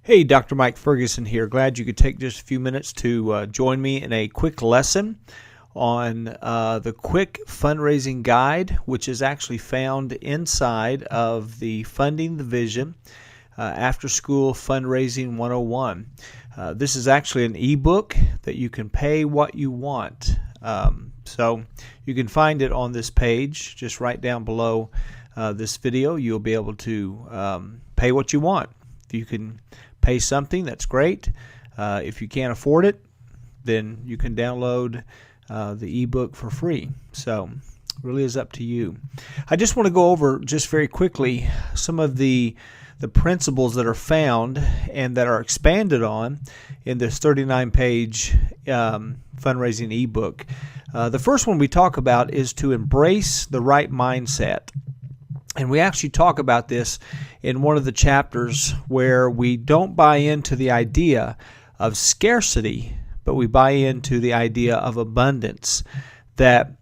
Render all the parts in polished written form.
Hey, Dr. Mike Ferguson here. Glad you could take just a few minutes to join me in a quick lesson on the quick fundraising guide, which is actually found inside of the Funding the Vision After-School Fundraising 101. This is actually an ebook that you can pay what you want. So you can find it on this page, just right down below this video. You'll be able to pay what you want. If you can pay something, that's great. If you can't afford it, then you can download the ebook for free. So it really is up to you. I just want to go over just very quickly some of the principles that are found and that are expanded on in this 39-page fundraising ebook. The first one we talk about is to embrace the right mindset. And we actually talk about this in one of the chapters where we don't buy into the idea of scarcity, but we buy into the idea of abundance. That,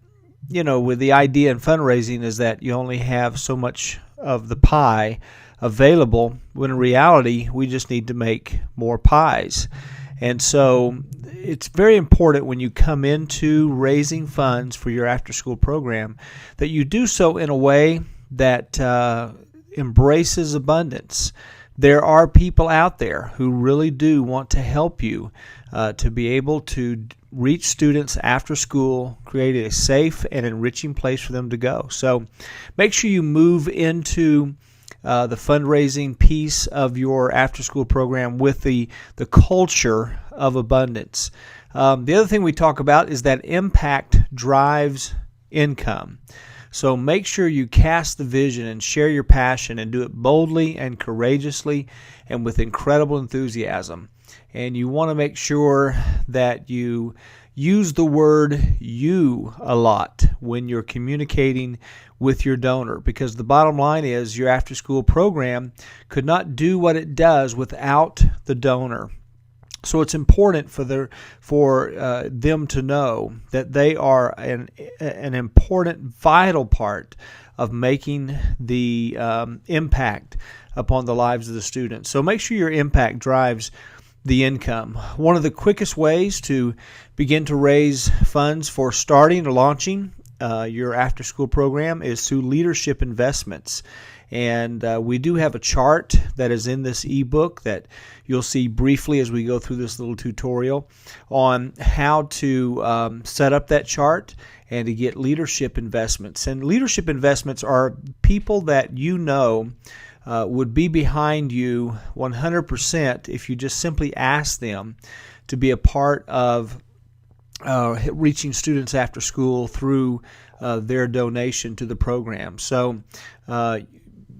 with the idea in fundraising is that you only have so much of the pie available, when in reality we just need to make more pies. And so it's very important when you come into raising funds for your after-school program that you do so in a way that embraces abundance. There are people out there who really do want to help you to be able to reach students after school, create a safe and enriching place for them to go. So make sure you move into the fundraising piece of your after-school program with the culture of abundance. The other thing we talk about is that impact drives income. So make sure you cast the vision and share your passion and do it boldly and courageously and with incredible enthusiasm. And you want to make sure that you use the word "you" a lot when you're communicating with your donor, because the bottom line is your after-school program could not do what it does without the donor. So it's important for them to know that they are an important, vital part of making the impact upon the lives of the students. So make sure your impact drives the income. One of the quickest ways to begin to raise funds for starting or launching your after-school program is through leadership investments. And we do have a chart that is in this ebook that you'll see briefly as we go through this little tutorial on how to set up that chart and to get leadership investments. And leadership investments are people that would be behind you 100% if you just simply ask them to be a part of reaching students after school through their donation to the program. So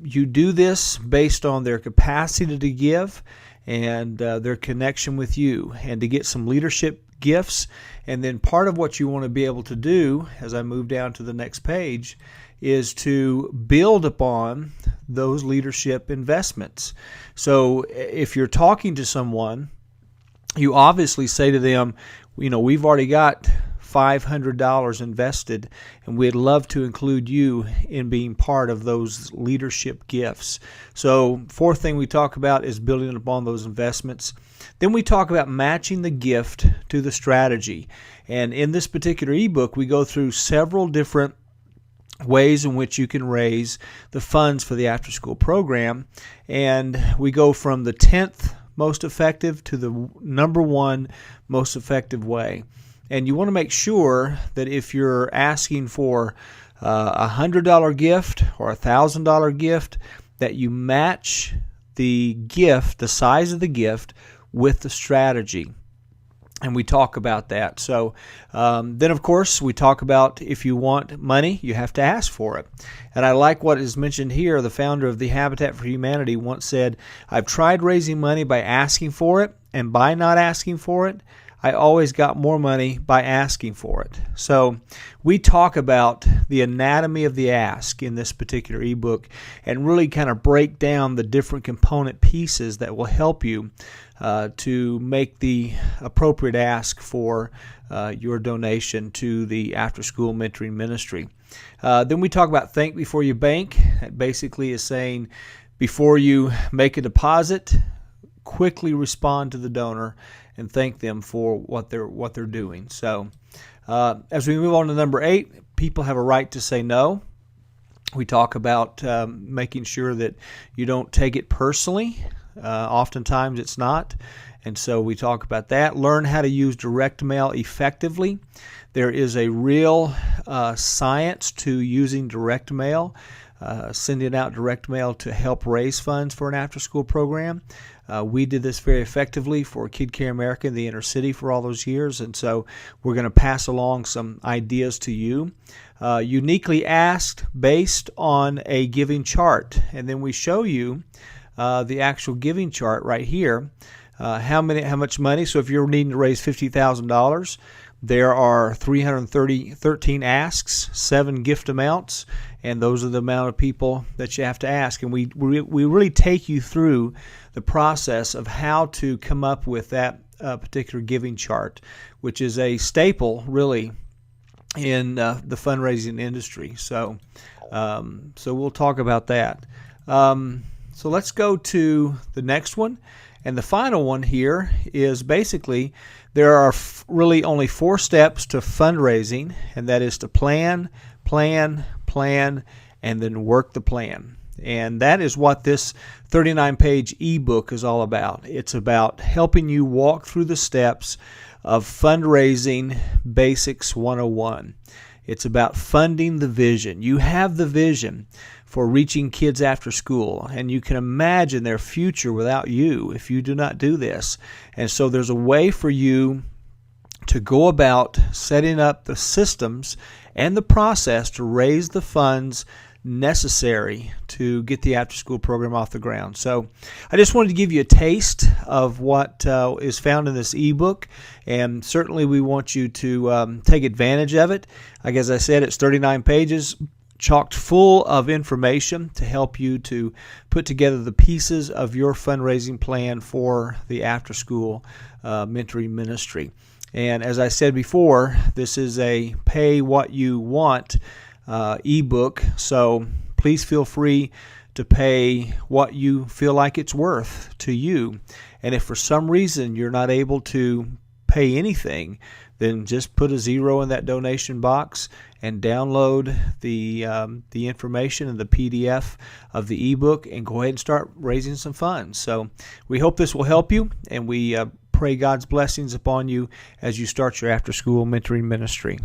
you do this based on their capacity to give and their connection with you, and to get some leadership gifts. And then part of what you want to be able to do, as I move down to the next page, is to build upon those leadership investments. So if you're talking to someone, you obviously say to them, we've already got $500 invested, and we'd love to include you in being part of those leadership gifts. So fourth thing we talk about is building upon those investments. Then we talk about matching the gift to the strategy. And in this particular ebook, we go through several different ways in which you can raise the funds for the after-school program. And we go from the 10th most effective to the number one most effective way. And you want to make sure that if you're asking for a $100 gift or a $1,000 gift, that you match the gift, the size of the gift, with the strategy. And we talk about that. So then, of course, we talk about if you want money, you have to ask for it. And I like what is mentioned here. The founder of the Habitat for Humanity once said, "I've tried raising money by asking for it, and by not asking for it, I always got more money by asking for it." So we talk about the anatomy of the ask in this particular ebook and really kind of break down the different component pieces that will help you to make the appropriate ask for your donation to the after-school mentoring ministry. Then we talk about think before you bank. That basically is saying before you make a deposit, quickly respond to the donor and thank them for what they're doing. So as we move on to number 8, people have a right to say no. We talk about making sure that you don't take it personally. Oftentimes it's not. And so we talk about that. Learn how to use direct mail effectively. There is a real science to using direct mail, sending out direct mail to help raise funds for an after-school program. We did this very effectively for Kid Care America in the inner city for all those years, and so we're going to pass along some ideas to you. Uniquely asked based on a giving chart, and then we show you the actual giving chart right here. How much money? So if you're needing to raise $50,000, there are 313 asks, 7 gift amounts, and those are the amount of people that you have to ask. And we really take you through the process of how to come up with that particular giving chart, which is a staple really in the fundraising industry. So we'll talk about that. So let's go to the next one. And the final one here is basically there are really only 4 steps to fundraising, and that is to plan, plan, plan, and then work the plan. And that is what this 39-page ebook is all about. It's about helping you walk through the steps of Fundraising Basics 101. It's about funding the vision. You have the vision for reaching kids after school, and you can imagine their future without you if you do not do this. And so there's a way for you to go about setting up the systems and the process to raise the funds necessary to get the after-school program off the ground. So I just wanted to give you a taste of what is found in this ebook, and certainly we want you to take advantage of it. Like as I said, it's 39 pages, chocked full of information to help you to put together the pieces of your fundraising plan for the after-school mentoring ministry. And as I said before, this is a pay what you want ebook, so please feel free to pay what you feel like it's worth to you. And if for some reason you're not able to pay anything, then just put a 0 in that donation box and download the information and the PDF of the ebook and go ahead and start raising some funds. So we hope this will help you, and we pray God's blessings upon you as you start your after-school mentoring ministry.